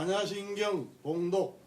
반야신경 봉독.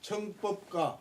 청법가.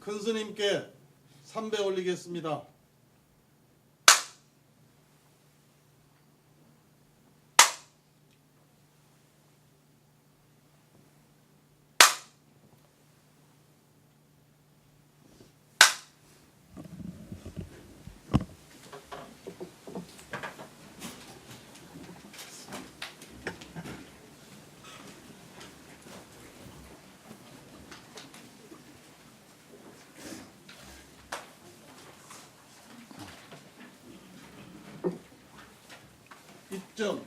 큰 스님께 삼배 올리겠습니다. 입점.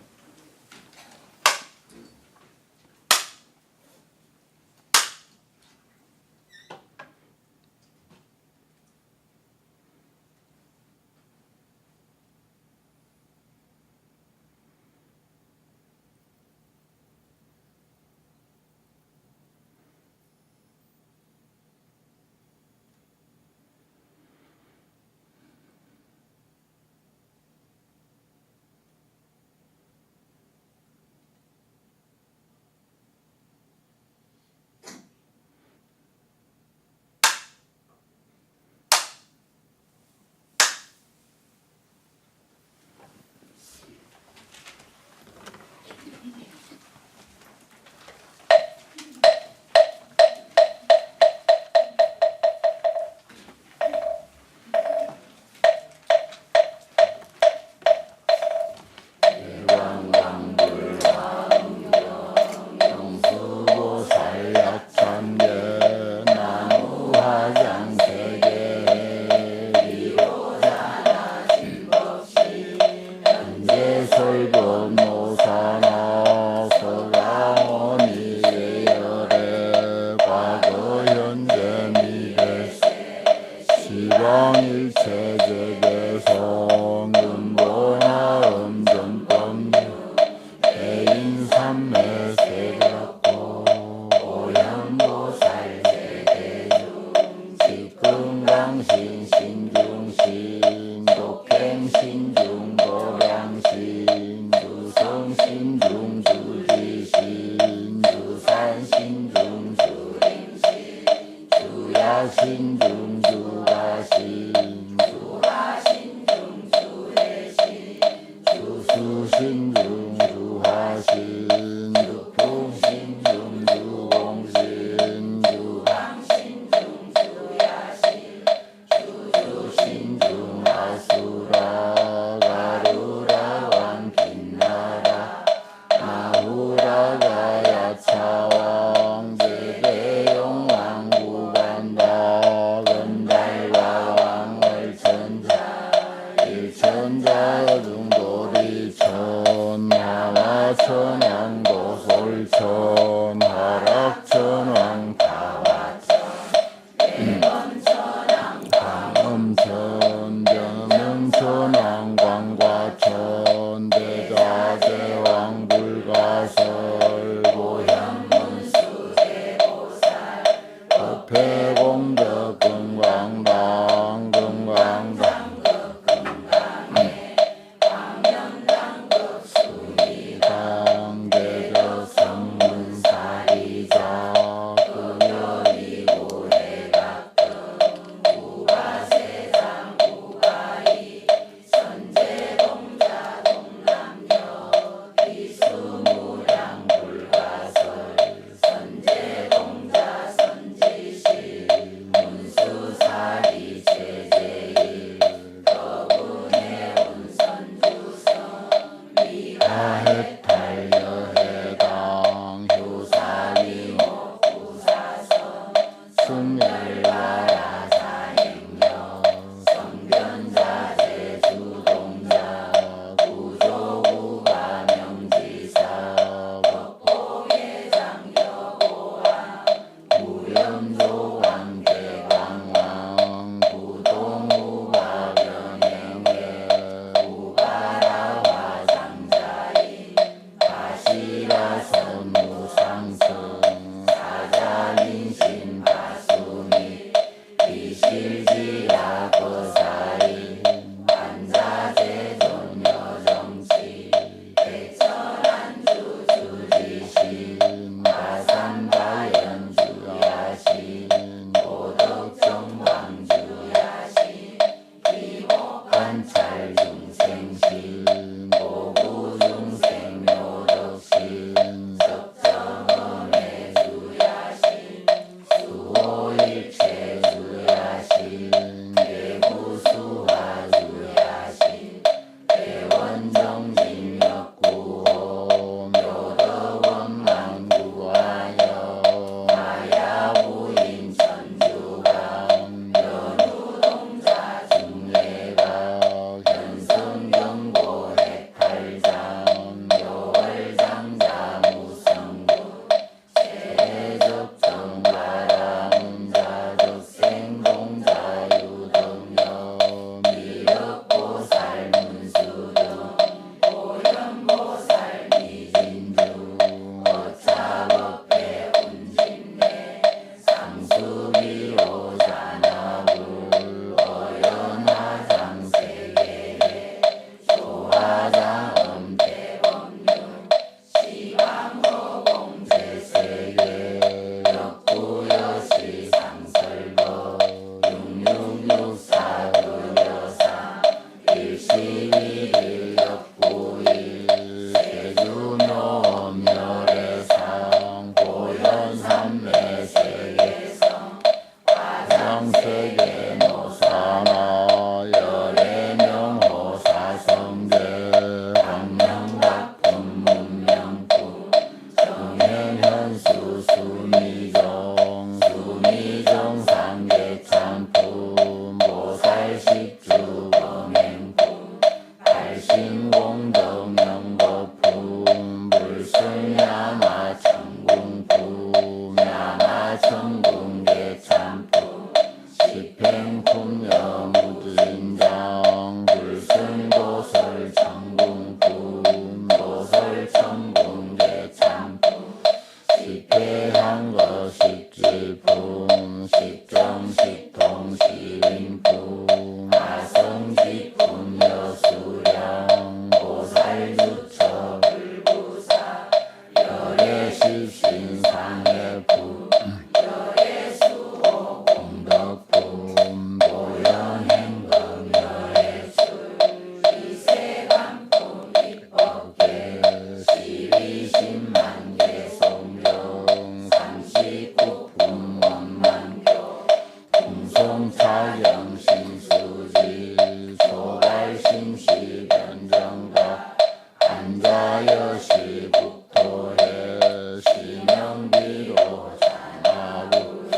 자나부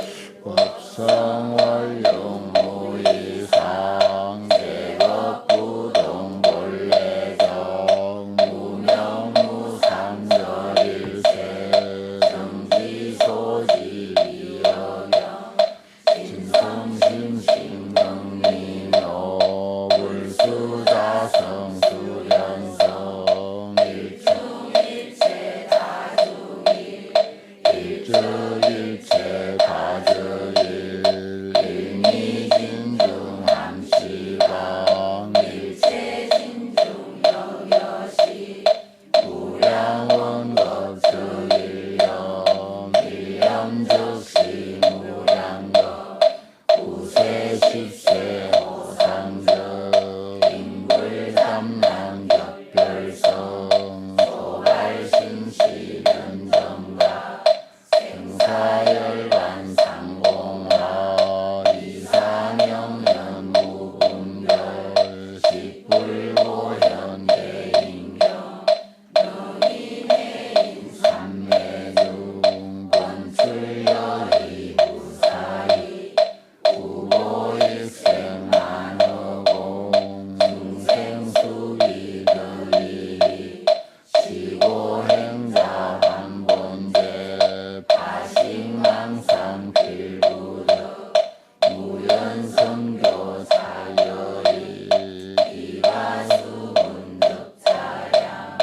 법성월용 무이상 대법부동 본래정 무명무상절일세 정지소지비여경 진성심신명민호 불수자성 수련성 일충일체 다중일 일주일체 다주일 일미진중 함시방 일체진중 여여시 무량원겁적일념 일념즉시 무량겁 구세십세 호상적 인불삼랑격별성 소발신시련정각 생사열반 상공하 이상영연 무분별 십불고현대인경 명인해인 삼매중 번출여의 무사히 구보익생만허공 중생수기별리 시고행자 한본대 파식망상 필부력 무연선교 사여이 기가수문득차량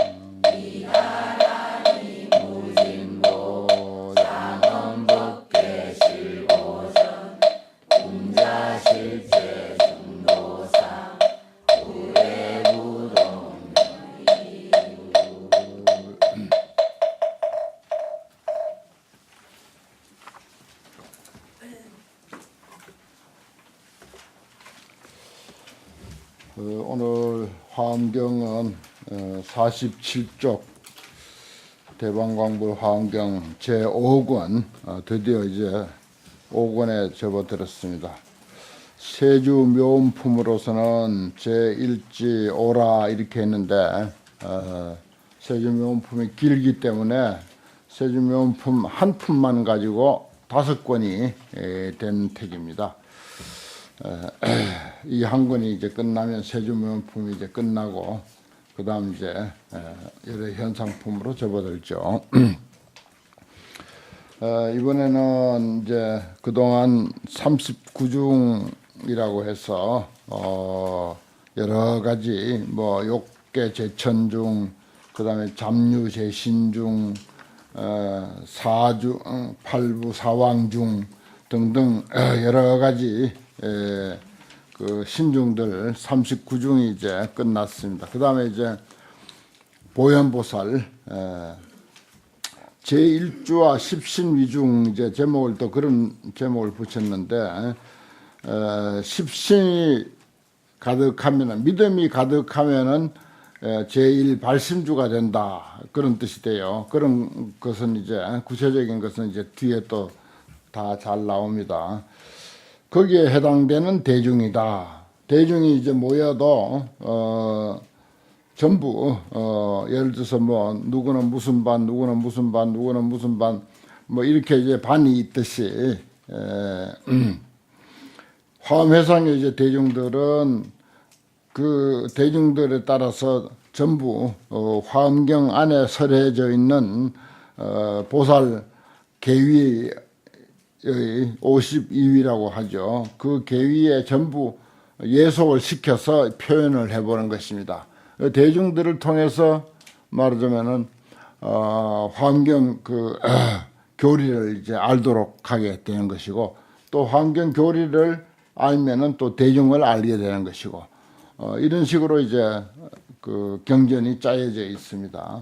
이나라니 무진도 장엄법계 실고전 군자실제 중도상 우레부동 오늘 화엄경은 47쪽 대방광불 화엄경 제5권 드디어 이제 5권에 접어들었습니다. 세주 묘음품으로서는 제1지 오라 이렇게 했는데 세주 묘음품이 길기 때문에 세주 묘음품 한 품만 가지고 5권이 된 택입니다. 이 한 권이 이제 끝나면 세주 묘음품이 이제 끝나고 그 다음 이제 여러 현상품으로 접어들죠. 이번에는 이제 그동안 39중이라고 해서 여러 가지 뭐 욕계 제천중, 그 다음에 잡류 제신중, 사중, 팔부 사왕중 등등 여러 가지 그 신중들 39중이 이제 끝났습니다. 그 다음에 이제 보현보살 제1주와 십신위중 이제 제목을 또 그런 제목을 붙였는데 십신이 가득하면은 믿음이 가득하면은 제1발심주가 된다 그런 뜻이 돼요. 그런 것은 이제 구체적인 것은 이제 뒤에 또 다 잘 나옵니다. 거기에 해당되는 대중이다. 대중이 이제 모여도 전부 예를 들어서 뭐 누구는 무슨 반, 누구는 무슨 반, 누구는 무슨 반, 뭐 이렇게 이제 반이 있듯이 화엄회상의 이제 대중들은 그 대중들에 따라서 전부 화엄경 안에 설해져 있는 보살 계위의 52위라고 하죠. 그 계위에 전부 예속을 시켜서 표현을 해보는 것입니다. 대중들을 통해서 말하자면은 화엄경 그 교리를 이제 알도록 하게 되는 것이고, 또 화엄경 교리를 알면은 또 대중을 알게 되는 것이고, 이런 식으로 이제 그 경전이 짜여져 있습니다.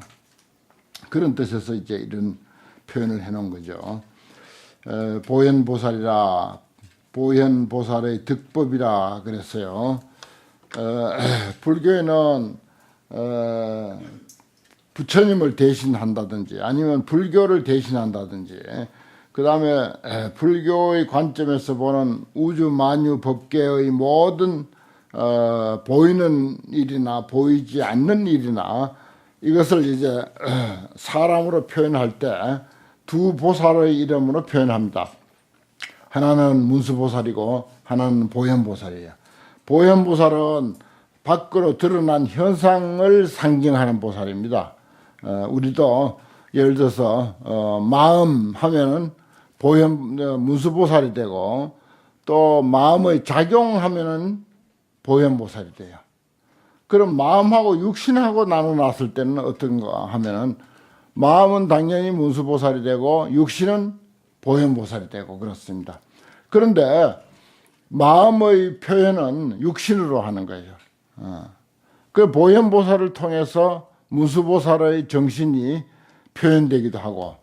그런 뜻에서 이제 이런 표현을 해놓은 거죠. 보현보살이라, 보현보살의 득법이라 그랬어요. 불교에는 부처님을 대신한다든지 아니면 불교를 대신한다든지, 그 다음에 불교의 관점에서 보는 우주 만유 법계의 모든 보이는 일이나 보이지 않는 일이나 이것을 이제 사람으로 표현할 때 두 보살의 이름으로 표현합니다. 하나는 문수보살이고 하나는 보현보살이에요. 보현보살은 밖으로 드러난 현상을 상징하는 보살입니다. 우리도 예를 들어서 마음 하면은 문수보살이 되고 또 마음의 작용하면은 보현보살이 돼요. 그럼 마음하고 육신하고 나눠놨을 때는 어떤가 하면은 마음은 당연히 문수보살이 되고 육신은 보현보살이 되고 그렇습니다. 그런데 마음의 표현은 육신으로 하는 거예요. 그 보현보살을 통해서 문수보살의 정신이 표현되기도 하고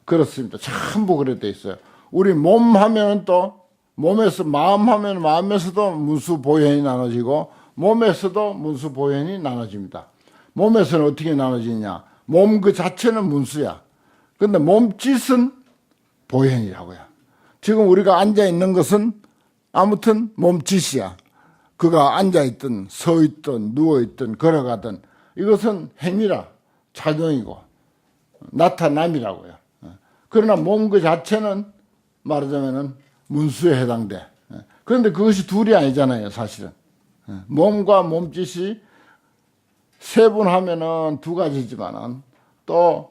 그렇습니다. 전부 그래 돼 있어요. 우리 몸 하면은 또 몸에서 마음 하면 마음에서도 문수보현이 나눠지고 몸에서도 문수보현이 나눠집니다. 몸에서는 어떻게 나눠지냐? 몸 그 자체는 문수야. 근데 몸짓은 보현이라고요. 지금 우리가 앉아 있는 것은 아무튼 몸짓이야. 그가 앉아 있든 서 있든 누워 있든 걸어가든 이것은 행위라 작용이고 나타남이라고요. 그러나 몸 그 자체는 말하자면은 문수에 해당돼. 그런데 그것이 둘이 아니잖아요, 사실은. 몸과 몸짓이 세분하면은 두 가지지만은 또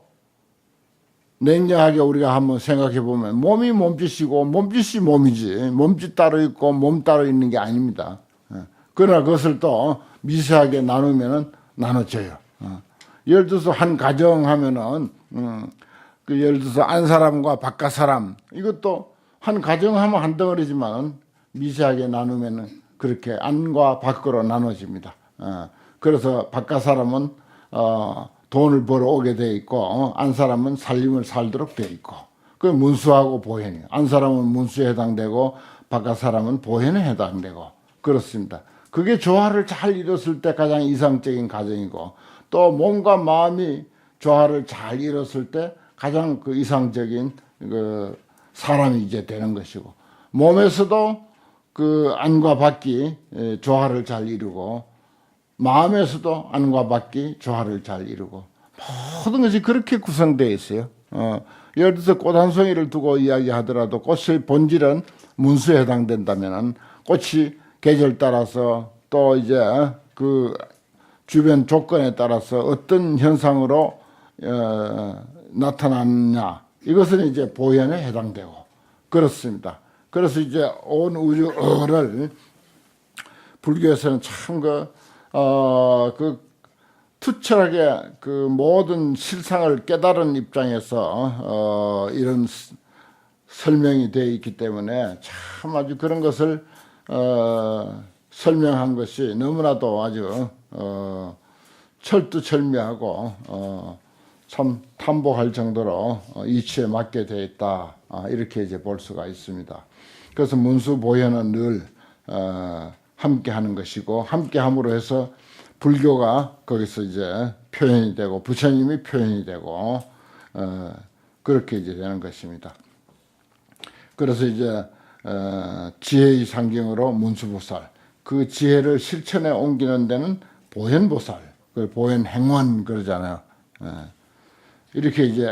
냉정하게 우리가 한번 생각해 보면 몸이 몸짓이고 몸짓이 몸이지 몸짓 따로 있고 몸 따로 있는 게 아닙니다. 그러나 그것을 또 미세하게 나누면은 나눠져요. 예를 들어서 한 가정 하면은 그 예를 들어서 안 사람과 바깥 사람 이것도 한 가정 하면 한 덩어리지만 미세하게 나누면은 그렇게 안과 밖으로 나눠집니다. 그래서 바깥 사람은 돈을 벌어 오게 돼 있고 안 사람은 살림을 살도록 돼 있고 그 문수하고 보현이 안 사람은 문수에 해당되고 바깥 사람은 보현에 해당되고 그렇습니다. 그게 조화를 잘 이뤘을 때 가장 이상적인 가정이고 또 몸과 마음이 조화를 잘 이뤘을 때 가장 그 이상적인 그 사람이 이제 되는 것이고 몸에서도 그 안과 밖이 조화를 잘 이루고 마음에서도 안과 밖이 조화를 잘 이루고 모든 것이 그렇게 구성되어 있어요. 예를 들어서 꽃 한 송이를 두고 이야기하더라도 꽃의 본질은 문수에 해당된다면은 꽃이 계절 따라서 또 이제 그 주변 조건에 따라서 어떤 현상으로 나타났냐 이것은 이제 보현에 해당되고 그렇습니다. 그래서 이제 온 우주를 불교에서는 참 그 투철하게 그 모든 실상을 깨달은 입장에서 이런 설명이 되어 있기 때문에 참 아주 그런 것을 설명한 것이 너무나도 아주 철두철미하고 참 탐복할 정도로 이치에 맞게 되어 있다 이렇게 이제 볼 수가 있습니다. 그래서 문수보현은 늘 함께 하는 것이고 함께 함으로 해서 불교가 거기서 이제 표현이 되고 부처님이 표현이 되고 그렇게 이제 되는 것입니다. 그래서 이제 지혜의 상징으로 문수보살 그 지혜를 실천에 옮기는 데는 보현보살 그 보현행원 그러잖아요. 이렇게 이제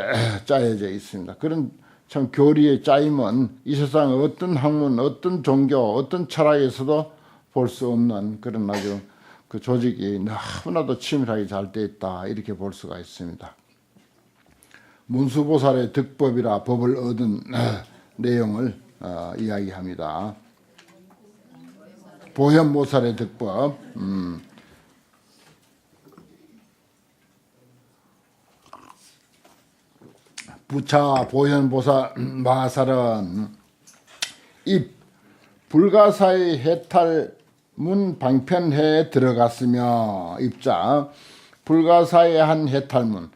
짜여져 있습니다. 그런 참 교리의 짜임은 이 세상 어떤 학문, 어떤 종교, 어떤 철학에서도 볼 수 없는 그런 아주 그 조직이 너무나도 치밀하게 잘 되어 있다 이렇게 볼 수가 있습니다. 문수보살의 득법이라 법을 얻은 내용을 이야기합니다. 보현보살의 득법 부차 보현보살 마살은 이 불가사의 해탈 문 방편해에 들어갔으며 입자 불가사의 한 해탈문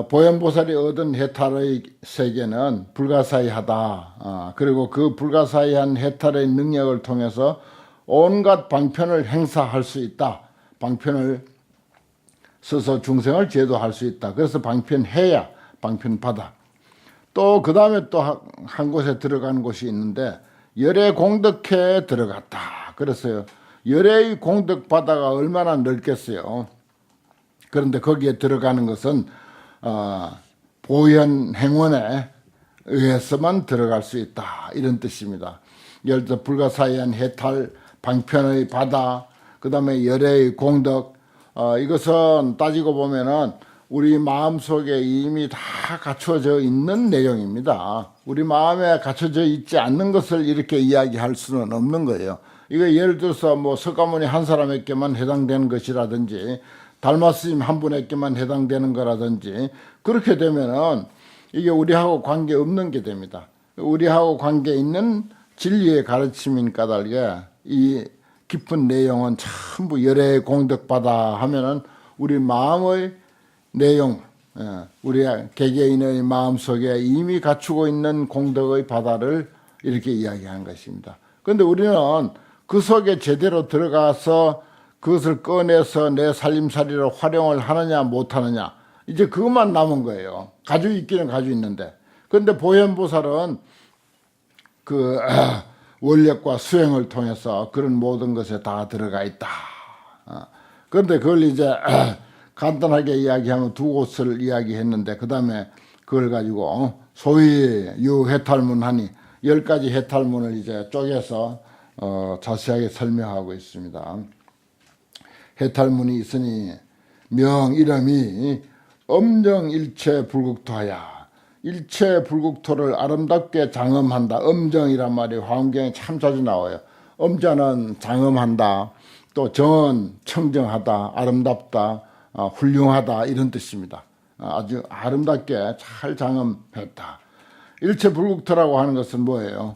보현보살이 얻은 해탈의 세계는 불가사의하다. 그리고 그 불가사의한 해탈의 능력을 통해서 온갖 방편을 행사할 수 있다. 방편을 써서 중생을 제도할 수 있다. 그래서 방편해야 방편바다. 또 그 다음에 또 한 곳에 들어간 곳이 있는데 열애 공덕회에 들어갔다. 그래서요. 열애의 공덕 바다가 얼마나 넓겠어요. 그런데 거기에 들어가는 것은 보현 행원에 의해서만 들어갈 수 있다 이런 뜻입니다. 예를 들어 불가사의한 해탈, 방편의 바다, 그 다음에 열애의 공덕, 이것은 따지고 보면은 우리 마음속에 이미 다 갖춰져 있는 내용입니다. 우리 마음에 갖춰져 있지 않는 것을 이렇게 이야기할 수는 없는 거예요. 이거 예를 들어서 뭐 석가모니 한 사람에게만 해당되는 것이라든지 달마스님 한 분에게만 해당되는 거라든지 그렇게 되면은 이게 우리하고 관계 없는 게 됩니다. 우리하고 관계 있는 진리의 가르침인 까닭에 이 깊은 내용은 전부 열애의 공덕바다 하면은 우리 마음의 내용, 우리 개개인의 마음속에 이미 갖추고 있는 공덕의 바다를 이렇게 이야기하는 것입니다. 그런데 우리는 그 속에 제대로 들어가서 그것을 꺼내서 내 살림살이로 활용을 하느냐 못하느냐 이제 그것만 남은 거예요. 가지고 있기는 가지고 있는데. 그런데 보현보살은 그 원력과 수행을 통해서 그런 모든 것에 다 들어가 있다. 그런데 그걸 이제 간단하게 이야기하면 두 곳을 이야기했는데 그 다음에 그걸 가지고 소위 유해탈문하니 10가지 해탈문을 이제 쪼개서 자세하게 설명하고 있습니다. 해탈문이 있으니 명 이름이 엄정일체 불국토하야. 일체 불국토를 아름답게 장엄한다. 엄정이란 말이 화엄경에 참 자주 나와요. 엄자는 장엄한다. 또 정은 청정하다. 아름답다. 훌륭하다 이런 뜻입니다. 아주 아름답게 잘 장엄했다. 일체 불국토라고 하는 것은 뭐예요?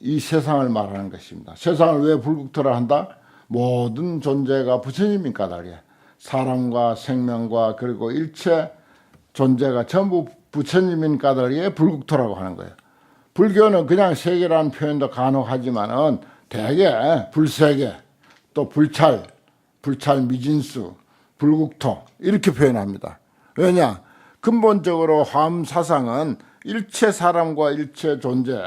이 세상을 말하는 것입니다. 세상을 왜 불국토라 한다? 모든 존재가 부처님인 까닭에 사람과 생명과 그리고 일체 존재가 전부 부처님인 까닭에 불국토라고 하는 거예요. 불교는 그냥 세계라는 표현도 간혹하지만은 대개 불세계 또 불찰 미진수 불국토 이렇게 표현합니다. 왜냐? 근본적으로 화엄 사상은 일체 사람과 일체 존재,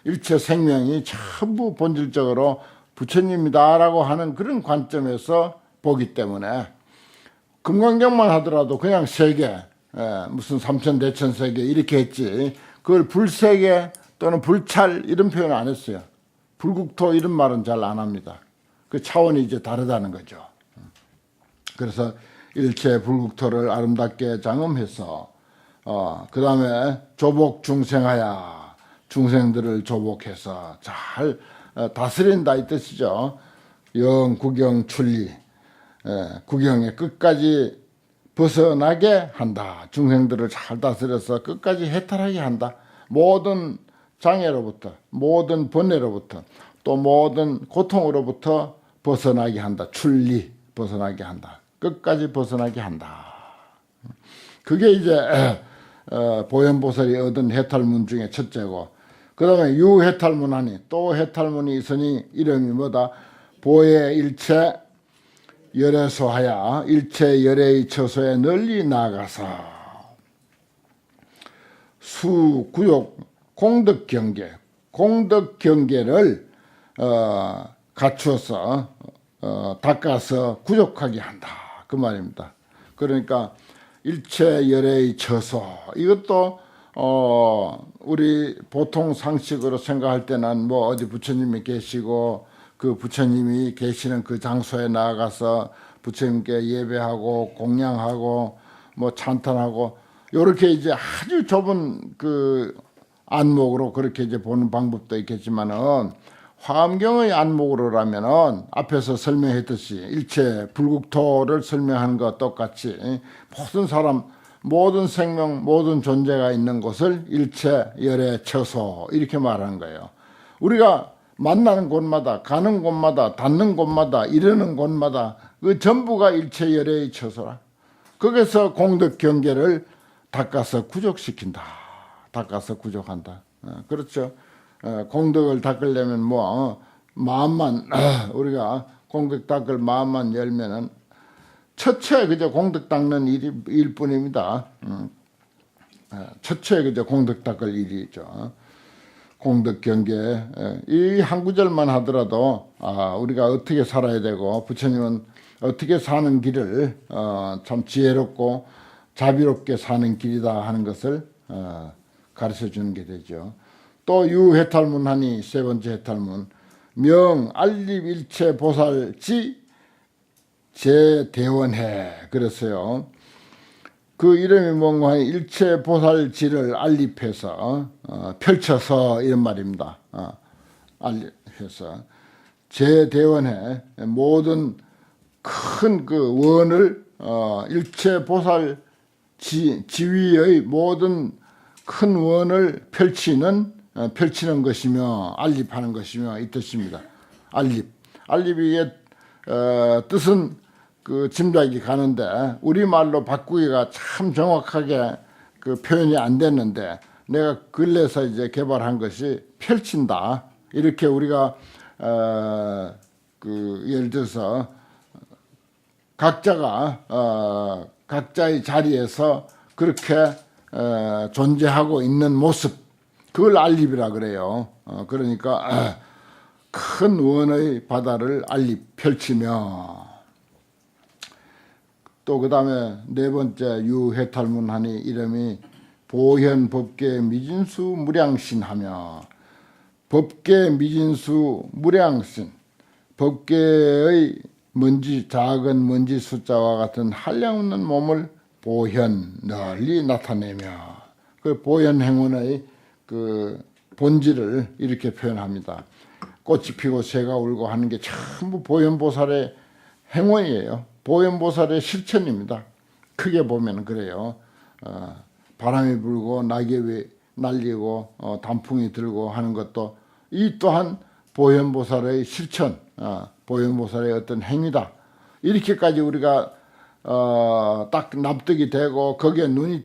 일체 생명이 전부 본질적으로 부처님이다라고 하는 그런 관점에서 보기 때문에 금강경만 하더라도 그냥 세계, 무슨 삼천대천세계 이렇게 했지 그걸 불세계 또는 불찰 이런 표현 안 했어요. 불국토 이런 말은 잘 안 합니다. 그 차원이 이제 다르다는 거죠. 그래서 일체 불국토를 아름답게 장엄해서 그 다음에 조복 중생하야 중생들을 조복해서 잘 다스린다 이 뜻이죠. 영 구경 출리 구경의 끝까지 벗어나게 한다. 중생들을 잘 다스려서 끝까지 해탈하게 한다. 모든 장애로부터 모든 번뇌로부터 또 모든 고통으로부터 벗어나게 한다. 출리 벗어나게 한다. 끝까지 벗어나게 한다. 그게 이제 보현보살이 얻은 해탈문 중에 첫째고 그 다음에 유해탈문하니 또 해탈문이 있으니 이름이 뭐다? 보혜 일체 열애소하야 일체 열애의 처소에 널리 나가서 수구욕 공덕경계를 갖추어서 닦아서 구족하게 한다 그 말입니다. 그러니까 일체 열애의 처소 이것도 우리 보통 상식으로 생각할 때는 뭐 어디 부처님이 계시고 그 부처님이 계시는 그 장소에 나아가서 부처님께 예배하고 공양하고 뭐 찬탄하고 요렇게 이제 아주 좁은 그 안목으로 그렇게 이제 보는 방법도 있겠지만은 화엄경의 안목으로라면은 앞에서 설명했듯이 일체 불국토를 설명한 것 똑같이 모든 사람 모든 생명 모든 존재가 있는 곳을 일체 열애 처소 이렇게 말하는 거예요. 우리가 만나는 곳마다 가는 곳마다 닿는 곳마다 이르는 곳마다 그 전부가 일체 열애의 처소라. 거기서 공덕 경계를 닦아서 구족시킨다. 닦아서 구족한다. 그렇죠. 공덕을 닦으려면 뭐 마음만 우리가 공덕 닦을 마음만 열면은 첫째 그저 공덕 닦는 일뿐입니다. 첫째 그저 공덕 닦을 일이죠. 공덕 경계 이 한 구절만 하더라도 우리가 어떻게 살아야 되고 부처님은 어떻게 사는 길을 참 지혜롭고 자비롭게 사는 길이다 하는 것을 가르쳐 주는 게 되죠. 또 유해탈문하니 세 번째 해탈문 명 알립일체 보살지 제대원해 그랬어요. 그 이름이 뭔가 하니 일체 보살지를 알립해서 펼쳐서 이런 말입니다. 알립해서 제대원해 모든 큰 그 원을 일체 보살 지위의 모든 큰 원을 펼치는 것이며 알립하는 것이며 이 뜻입니다. 알립의 뜻은 그 짐작이 가는데 우리말로 바꾸기가 참 정확하게 그 표현이 안 됐는데 내가 근래서 이제 개발한 것이 펼친다. 이렇게 우리가 그 예를 들어서 각자가 각자의 자리에서 그렇게 존재하고 있는 모습 그걸 알립이라 그래요. 그러니까 큰 원의 바다를 알립 펼치며 또 그 다음에 네 번째 유해탈문하니 이름이 보현법계 미진수 무량신하며 법계 미진수 무량신 법계의 먼지 작은 먼지 숫자와 같은 한량없는 몸을 보현 널리 나타내며 그 보현 행운의 그 본질을 이렇게 표현합니다. 꽃이 피고 새가 울고 하는 게 전부 보현보살의 행운이에요. 보현보살의 실천입니다. 크게 보면 그래요. 바람이 불고 낙엽이 날리고 단풍이 들고 하는 것도 이 또한 보현보살의 실천, 보현보살의 어떤 행위다. 이렇게까지 우리가 딱 납득이 되고 거기에 눈이